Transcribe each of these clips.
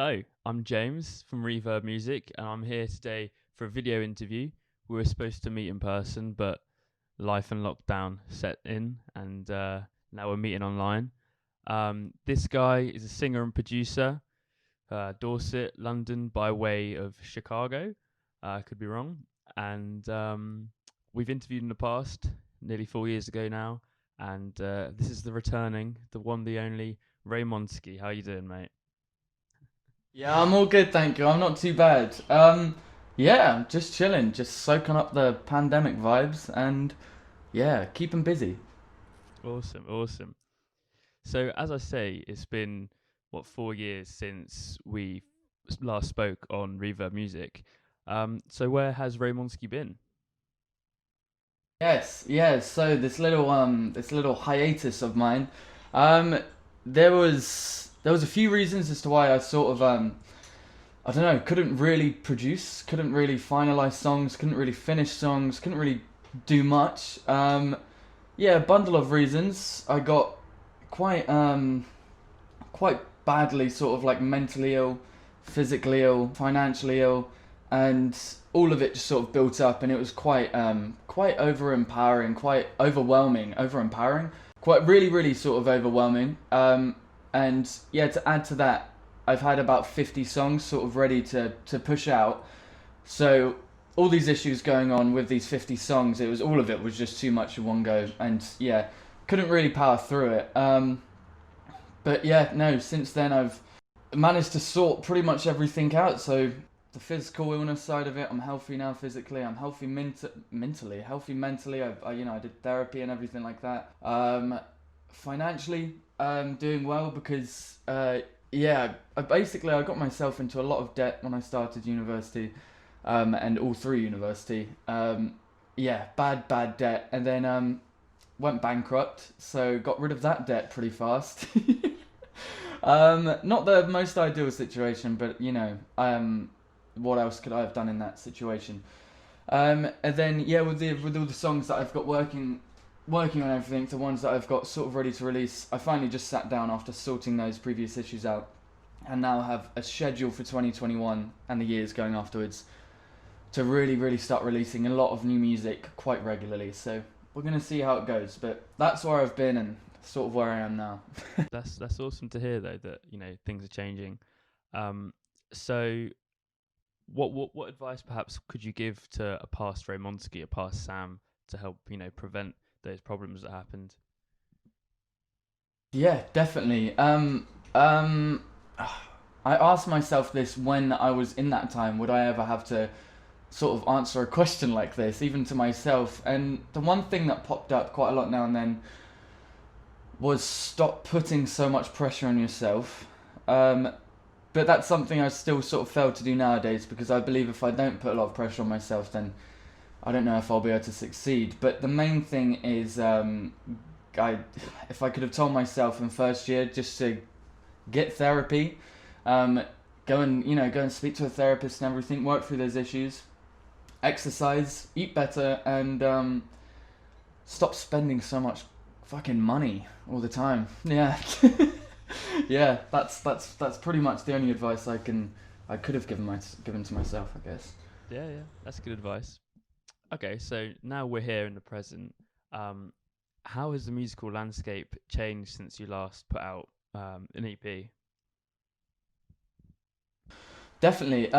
Hello, I'm James from Reverb Music, and I'm here today for a video interview. We were supposed to meet in person, but life and lockdown set in, and now we're meeting online. This guy is a singer and producer, Dorset, London, by way of Chicago. I could be wrong. And we've interviewed in the past, nearly 4 years ago now, and this is the returning, the one, the only Ray Monsky. How you doing, mate? Yeah, I'm all good, thank you. I'm not too bad. Yeah, just chilling, just soaking up the pandemic vibes and yeah, keeping busy. Awesome, awesome. So, as I say, it's been, 4 years since we last spoke on Reverb Music. So where has Ray Monsky been? Yes. So this little hiatus of mine, um, there was a few reasons as to why I sort of I don't know, couldn't really produce, couldn't really finalize songs, couldn't really finish songs, couldn't really do much. Yeah, a bundle of reasons. I got quite quite badly sort of like mentally ill, physically ill, financially ill, and all of it just sort of built up, and it was quite over empowering, quite overwhelming, quite really sort of overwhelming. And yeah, to add to that, I've had about 50 songs sort of ready to push out. So all these issues going on with these 50 songs, it was all of it was just too much in one go, and yeah, couldn't really power through it. But yeah, no, since then I've managed to sort pretty much everything out. So the physical illness side of it, I'm healthy now physically. I'm healthy mentally, healthy mentally. I did therapy and everything like that. Financially, doing well because yeah, I got myself into a lot of debt when I started university, and all through university. Yeah, bad debt, and then went bankrupt, so got rid of that debt pretty fast. Not the most ideal situation, but what else could I have done in that situation? And then yeah, with all the songs that I've got working on everything, the ones that I've got sort of ready to release, I finally just sat down after sorting those previous issues out, and now have a schedule for 2021 and the years going afterwards to really start releasing a lot of new music quite regularly. So we're gonna see how it goes, but that's where I've been and sort of where I am now. That's awesome to hear, though, that things are changing. So what advice perhaps could you give to a past Ray Monsky, a past Sam, to help prevent those problems that happened? Yeah, definitely. I asked myself this when I was in that time. Would I ever have to sort of answer a question like this, even to myself? And the one thing that popped up quite a lot now and then was stop putting so much pressure on yourself. But that's something I still sort of fail to do nowadays, because I believe if I don't put a lot of pressure on myself, then I don't know if I'll be able to succeed. But the main thing is, if I could have told myself in first year just to get therapy, go and speak to a therapist and everything, work through those issues, exercise, eat better, and stop spending so much fucking money all the time. Yeah, yeah. That's pretty much the only advice I could have given to myself, I guess. Yeah, that's good advice. Okay, so now we're here in the present. How has the musical landscape changed since you last put out an EP? Definitely.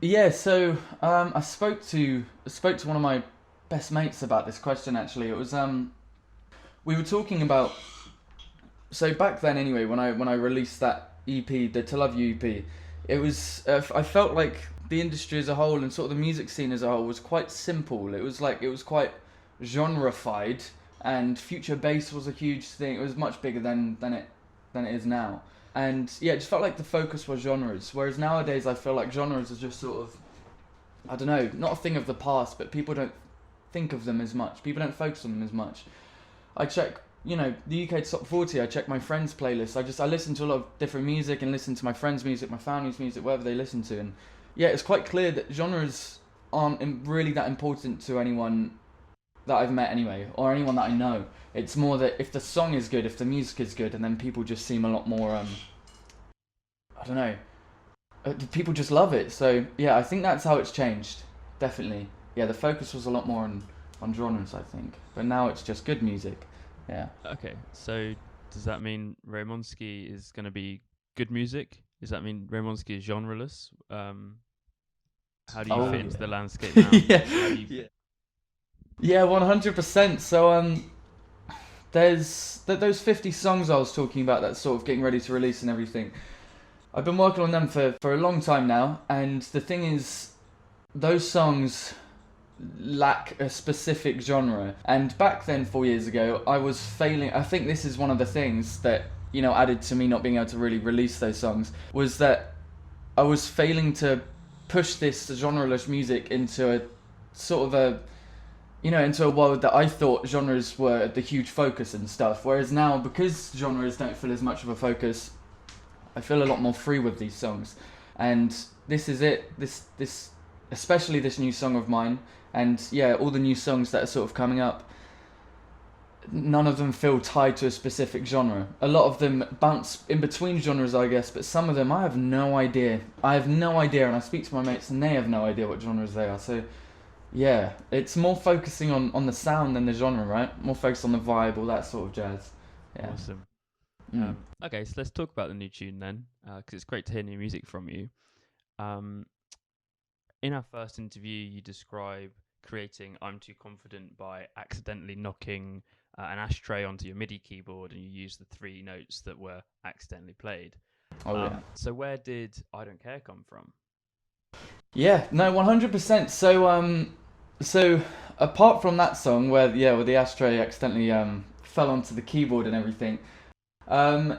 Yeah. So I spoke to one of my best mates about this question. Actually, it was we were talking about, so back then anyway, when I released that EP, the To Love You EP, it was I felt like the industry as a whole and sort of the music scene as a whole was quite simple. It was quite genreified, and future bass was a huge thing. It was much bigger than it is now. And yeah, it just felt like the focus was genres. Whereas nowadays I feel like genres are just sort of, I don't know, not a thing of the past, but people don't think of them as much. People don't focus on them as much. I check, the UK Top 40. I check my friends' playlists. I listen to a lot of different music and listen to my friends' music, my family's music, whatever they listen to. And yeah, it's quite clear that genres aren't really that important to anyone that I've met anyway, or anyone that I know. It's more that if the song is good, if the music is good, and then people just seem a lot more, I don't know, people just love it. So yeah, I think that's how it's changed. Definitely. Yeah, the focus was a lot more on genres, I think, but now it's just good music. Yeah. Okay, so does that mean Ray Monsky is going to be good music? Does that mean Ray Monsky is genreless? How do you Oh fit into the yeah. landscape now? Yeah. How do you? Yeah. Yeah, 100%. So there's those 50 songs I was talking about that's sort of getting ready to release and everything. I've been working on them for a long time now, and the thing is, those songs lack a specific genre. And back then, 4 years ago, I was failing. I think this is one of the things that, added to me not being able to really release those songs, was that I was failing to push this genreless music into a sort of into a world that I thought genres were the huge focus and stuff. Whereas now, because genres don't feel as much of a focus, I feel a lot more free with these songs. And this is it. This especially this new song of mine, and yeah, all the new songs that are sort of coming up. None of them feel tied to a specific genre. A lot of them bounce in between genres, I guess, but some of them I have no idea. And I speak to my mates and they have no idea what genres they are. So yeah, it's more focusing on the sound than the genre, right? More focused on the vibe, all that sort of jazz. Yeah. Awesome. Mm. Okay, so let's talk about the new tune then, because it's great to hear new music from you. Um, in our first interview, you describe creating "I'm Too Confident" by accidentally knocking an ashtray onto your MIDI keyboard, and you use the three notes that were accidentally played. Oh yeah. So where did "I Don't Care" come from? Yeah, no, 100%. So apart from that song where the ashtray accidentally fell onto the keyboard and everything, um,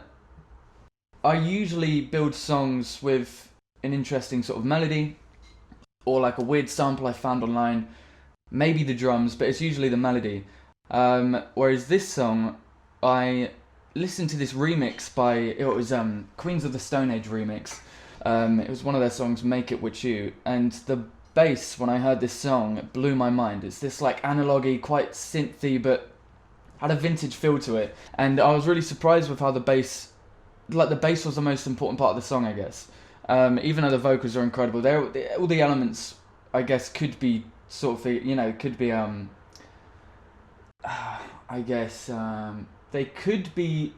I usually build songs with an interesting sort of melody or like a weird sample I found online, maybe the drums, but it's usually the melody. Whereas this song, I listened to this remix by, it was Queens of the Stone Age remix. It was one of their songs, Make It With You, and the bass, when I heard this song, it blew my mind. It's this like analogy, quite synthy, but had a vintage feel to it. And I was really surprised with how the bass was the most important part of the song, I guess. Even though the vocals are incredible, all the elements, I guess, could be sort of, could be, I guess, they could be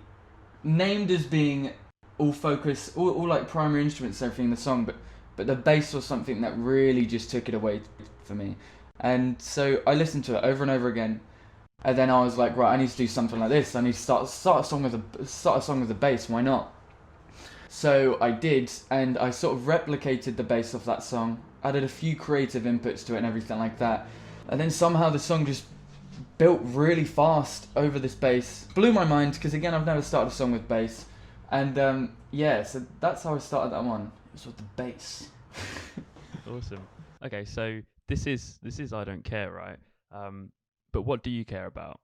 named as being all focus, all like primary instruments and everything in the song, but the bass was something that really just took it away for me. And so I listened to it over and over again, and then I was like, right, I need to do something like this. I need to start a song with a bass. Why not? So I did, and I sort of replicated the bass of that song, added a few creative inputs to it and everything like that, and then somehow the song just built really fast over this bass. Blew my mind, because again, I've never started a song with bass. And yeah, so that's how I started that one. It was with the bass. Awesome. Okay, so this is "I Don't Care," right? But what do you care about?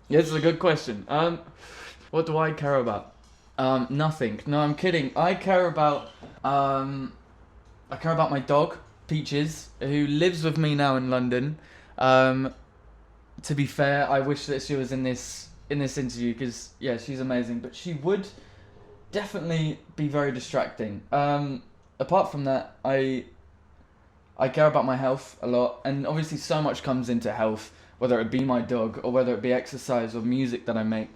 Yeah, this is a good question. What do I care about? Nothing. No, I'm kidding. I care about my dog, Peaches, who lives with me now in London. To be fair, I wish that she was in this interview, because yeah, she's amazing, but she would definitely be very distracting. Apart from that, I care about my health a lot, and obviously so much comes into health, whether it be my dog or whether it be exercise or music that I make.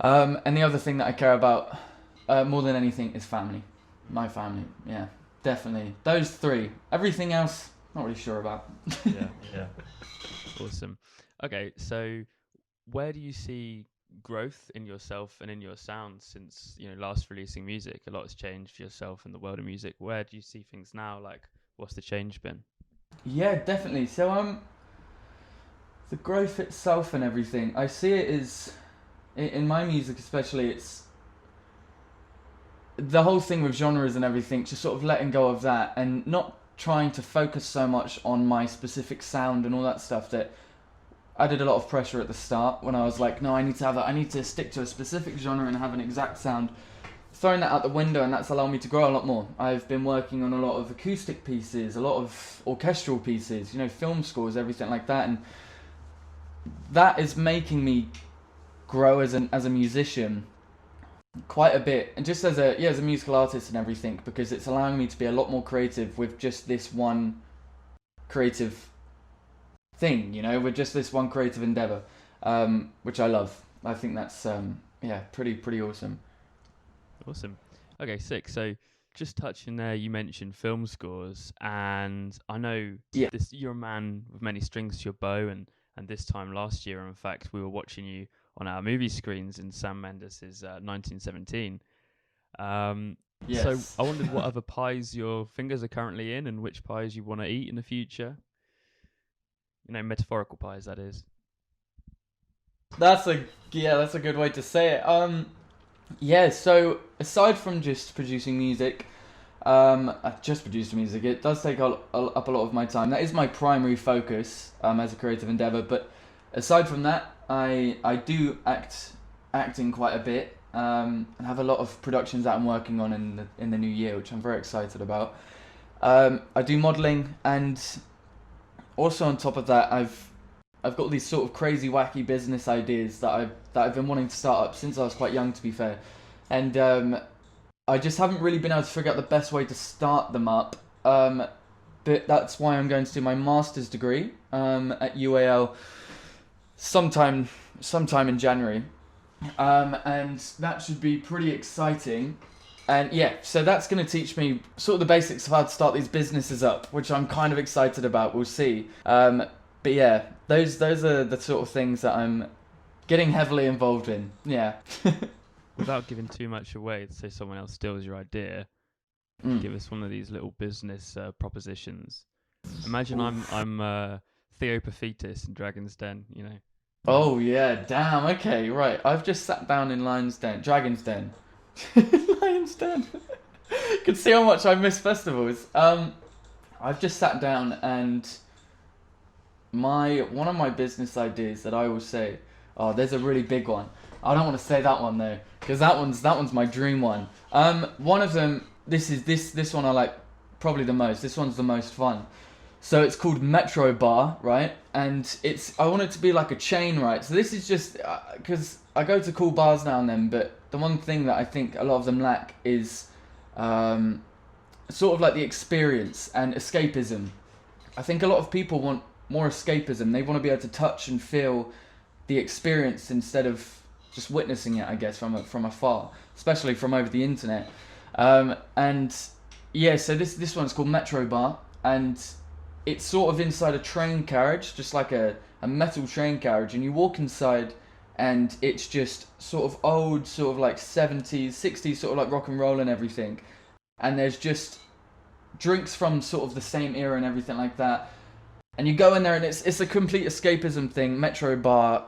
And the other thing that I care about more than anything is family. My family, yeah, definitely. Those three. Everything else, not really sure about. Yeah. Awesome. Okay, so where do you see growth in yourself and in your sound since last releasing music? A lot has changed for yourself in the world of music. Where do you see things now? Like, what's the change been? Yeah, definitely. So the growth itself and everything, I see it as, in my music especially, it's the whole thing with genres and everything, just sort of letting go of that and not trying to focus so much on my specific sound and all that stuff. That I did a lot of pressure at the start when I was like, no, I need to stick to a specific genre and have an exact sound. Throwing that out the window, and that's allowed me to grow a lot more. I've been working on a lot of acoustic pieces, a lot of orchestral pieces, film scores, everything like that, and that is making me grow as a musician. quite a bit, and just as a musical artist and everything, because it's allowing me to be a lot more creative with just this one creative thing, with just this one creative endeavor, which I love. I think that's pretty awesome. Awesome. Okay, sick. So just touching there, you mentioned film scores, and I know Yeah. you're a man with many strings to your bow, and this time last year, in fact, we were watching you on our movie screens in Sam Mendes's 1917. So Yes. I wondered what other pies your fingers are currently in, and which pies you want to eat in the future. Metaphorical pies, that is. That's a good way to say it. Yeah, so aside from just producing music, I just produce music. It does take up a lot of my time. That is my primary focus as a creative endeavor. But aside from that, I do acting quite a bit, and have a lot of productions that I'm working on in the new year, which I'm very excited about. I do modeling, and also on top of that, I've got these sort of crazy, wacky business ideas that I've been wanting to start up since I was quite young, to be fair, and I just haven't really been able to figure out the best way to start them up. But that's why I'm going to do my master's degree at UAL sometime in January, and that should be pretty exciting. And yeah, so that's going to teach me sort of the basics of how to start these businesses up, which I'm kind of excited about. We'll see. But yeah, those are the sort of things that I'm getting heavily involved in. Yeah. Without giving too much away, say someone else steals your idea, give us one of these little business propositions. Imagine I'm Theo Paphitis in Dragon's Den, Oh yeah, damn. Okay, right. I've just sat down in Dragon's Den. Lion's Den. Could see how much I miss festivals. I've just sat down, and one of my business ideas that I will say, there's a really big one. I don't want to say that one though, because that one's my dream one. One of them. This one I like probably the most. This one's the most fun. So it's called Metro Bar, right? And I want it to be like a chain, right? So this is just because I go to cool bars now and then, but the one thing that I think a lot of them lack is sort of like the experience and escapism. I think a lot of people want more escapism. They want to be able to touch and feel the experience instead of just witnessing it, I guess, from afar, especially from over the internet. And yeah, so this one's called Metro Bar, and it's sort of inside a train carriage, just like a metal train carriage, and you walk inside, and it's just sort of old, sort of like 70s, 60s, sort of like rock and roll and everything. And there's just drinks from sort of the same era and everything like that. And you go in there, and it's a complete escapism thing. Metro Bar,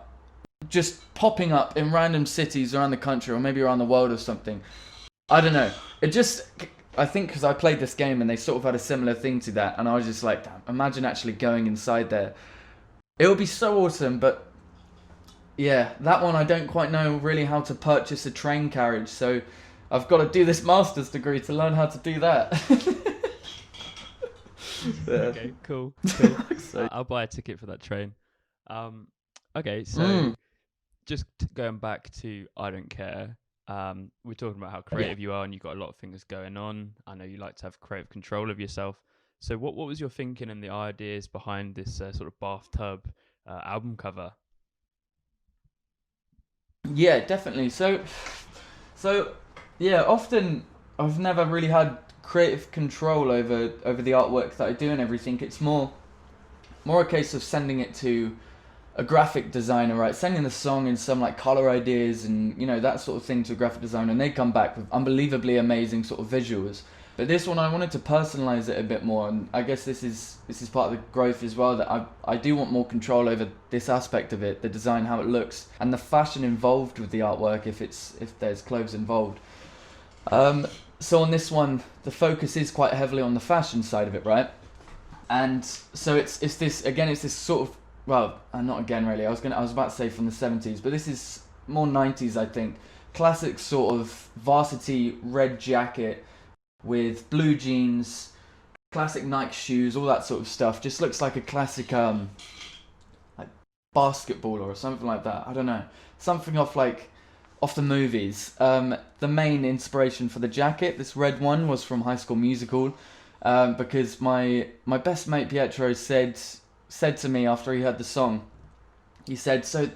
just popping up in random cities around the country, or maybe around the world or something. I don't know. I think because I played this game and they sort of had a similar thing to that, and I was just like, damn, imagine actually going inside there. It would be so awesome, but yeah, that one I don't quite know really how to purchase a train carriage, so I've got to do this master's degree to learn how to do that. Okay, cool. I'll buy a ticket for that train. Okay, so just going back to I Don't Care. We're talking about how creative you are, and you've got a lot of things going on. I know you like to have creative control of yourself. So what was your thinking and the ideas behind this sort of bathtub album cover? Yeah, definitely. So yeah, often I've never really had creative control over the artwork that I do and everything. It's more a case of sending it to a graphic designer, right? Sending the song and some like color ideas and that sort of thing to a graphic designer, and they come back with unbelievably amazing sort of visuals. But this one I wanted to personalize it a bit more, and I guess this is part of the growth as well, that I do want more control over this aspect of it, the design, how it looks, and the fashion involved with the artwork if there's clothes involved. So on this one, the focus is quite heavily on the fashion side of it, right? And so it's this sort of, well, not again really. I was about to say from the 70s, but this is more 90s, I think. Classic sort of varsity red jacket with blue jeans, classic Nike shoes, all that sort of stuff. Just looks like a classic like basketballer or something like that. I don't know, something off off the movies. The main inspiration for the jacket, this red one, was from High School Musical, because my best mate Pietro said to me after he heard the song, he said, so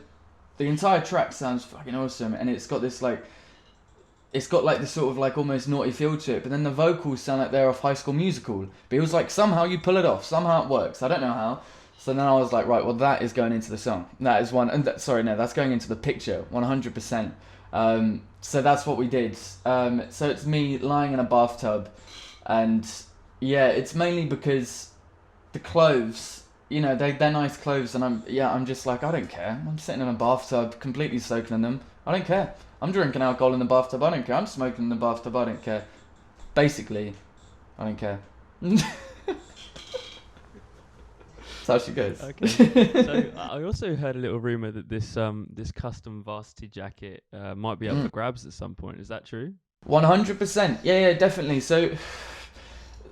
the entire track sounds fucking awesome, and it's got this like, it's got like this sort of like almost naughty feel to it, but then the vocals sound like they're off High School Musical. But he was like, somehow you pull it off, somehow it works. I don't know how. So then I was like, right, well that is going into the song. That is one, and that's going into the picture, 100%. So that's what we did. So it's me lying in a bathtub, and yeah, it's mainly because the clothes, you know, they're nice clothes, and I'm just like, I don't care. I'm sitting in a bathtub, completely soaking in them. I don't care. I'm drinking alcohol in the bathtub. I don't care. I'm smoking in the bathtub. I don't care. Basically, I don't care. That's how she goes. Okay. So I also heard a little rumor that this custom varsity jacket might be up for grabs at some point. Is that true? 100%. Yeah, definitely. So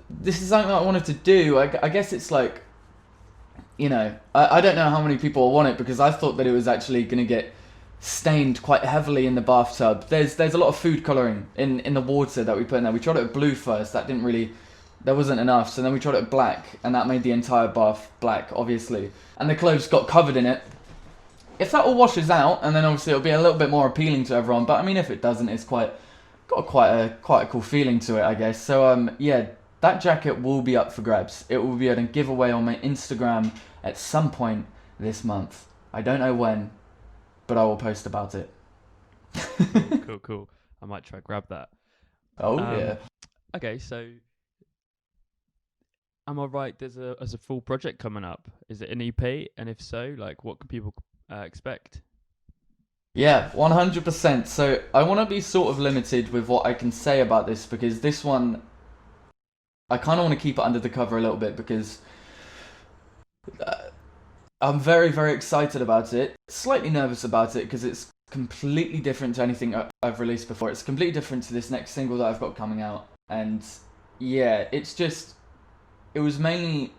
this is something that I wanted to do. I guess it's like, you know, I don't know how many people want it, because I thought that it was actually going to get stained quite heavily in the bathtub. There's a lot of food colouring in the water that we put in there. We tried it with blue first. There wasn't enough. So then we tried it with black, and that made the entire bath black, obviously. And the clothes got covered in it. If that all washes out, and then obviously it'll be a little bit more appealing to everyone. But I mean, if it doesn't, it's got quite a cool feeling to it, I guess. So yeah, that jacket will be up for grabs. It will be at a giveaway on my Instagram at some point this month. I don't know when, but I will post about it. Cool. I might try grab that. Oh yeah. Okay, so am I right? There's a full project coming up. Is it an EP? And if so, like, what can people expect? Yeah, 100%. So I want to be sort of limited with what I can say about this, because this one, I kind of want to keep it under the cover a little bit, because I'm very, very excited about it. Slightly nervous about it, because it's completely different to anything I've released before. It's completely different to this next single that I've got coming out. And yeah, it was mainly,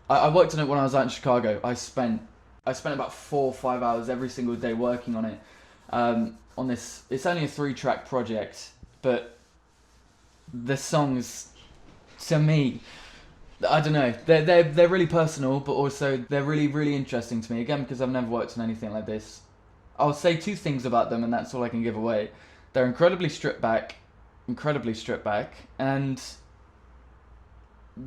I worked on it when I was out in Chicago. I spent about 4 or 5 hours every single day working on it. On this, it's only a 3-track project, but the songs, to me, I don't know, they're really personal, but also they're really, really interesting to me. Again, because I've never worked on anything like this. I'll say 2 things about them, and that's all I can give away. They're incredibly stripped back, and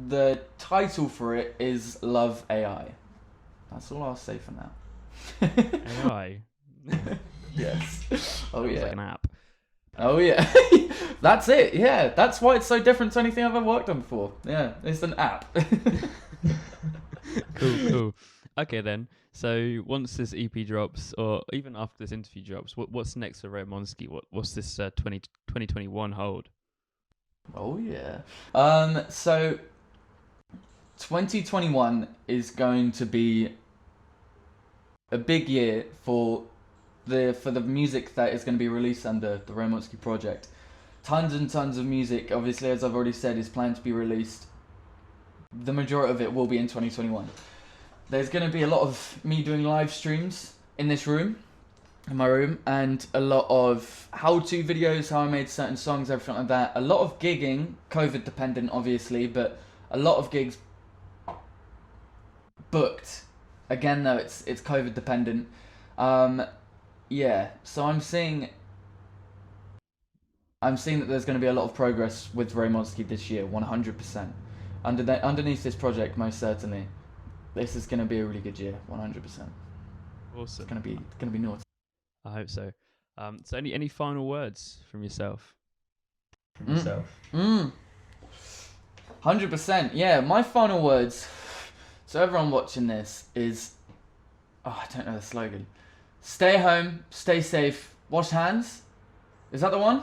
the title for it is Love AI. That's all I'll say for now. AI. Yes. Oh Sounds yeah. like an app. Oh yeah. That's it. Yeah. That's why it's so different to anything I've ever worked on before. Yeah. It's an app. Cool. Okay then. So once this EP drops, or even after this interview drops, what's next for Ray Monsky? What's this 2021 hold? Oh yeah. So 2021 is going to be a big year for the music that is going to be released under the Ray Monsky project. Tons and tons of music, obviously, as I've already said, is planned to be released. The majority of it will be in 2021. There's going to be a lot of me doing live streams in my room, and a lot of how-to videos, how I made certain songs, everything like that. A lot of gigging, COVID dependent, obviously, but a lot of gigs booked. Again, though, it's COVID dependent. Yeah, so I'm seeing that there's going to be a lot of progress with Ray Monsky this year, 100%. Underneath this project, most certainly. This is going to be a really good year, 100%. Awesome. It's going to be naughty. I hope so. So any final words from yourself? 100%. Yeah, my final words to everyone watching this is, I don't know the slogan. Stay home, stay safe, wash hands. Is that the one?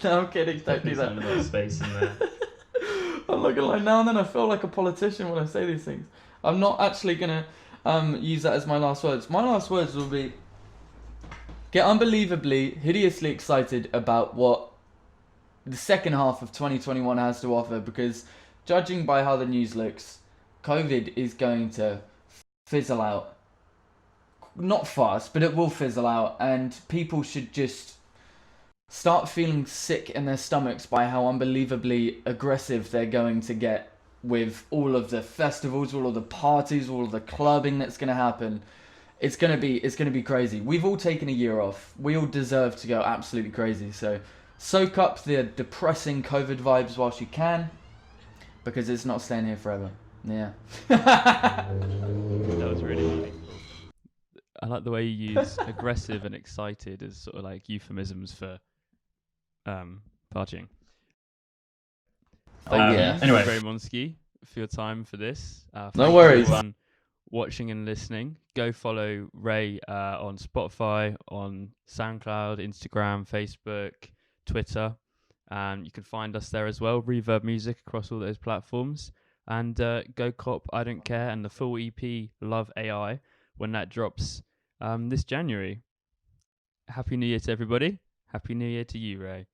No, I'm kidding. Don't do that. A little space in there. I'm not gonna lie. Now and then I feel like a politician when I say these things. I'm not actually gonna use that as my last words. My last words will be: get unbelievably, hideously excited about what the second half of 2021 has to offer, because judging by how the news looks, COVID is going to fizzle out not fast, but it will fizzle out, and people should just start feeling sick in their stomachs by how unbelievably aggressive they're going to get with all of the festivals, all of the parties, all of the clubbing that's going to happen. It's gonna be crazy. We've all taken a year off. We all deserve to go absolutely crazy. So soak up the depressing COVID vibes whilst you can, because it's not staying here forever. Yeah. That was really meaningful. I like the way you use aggressive and excited as sort of like euphemisms for partying. Yeah. Anyway, Ray Monsky, for your time for this. No worries. Everyone watching and listening, go follow Ray on Spotify, on SoundCloud, Instagram, Facebook, Twitter, and you can find us there as well. Reverb Music across all those platforms, and go cop I Don't Care and the full EP Love AI when that drops this January. Happy New Year to everybody. Happy New Year to you, Ray.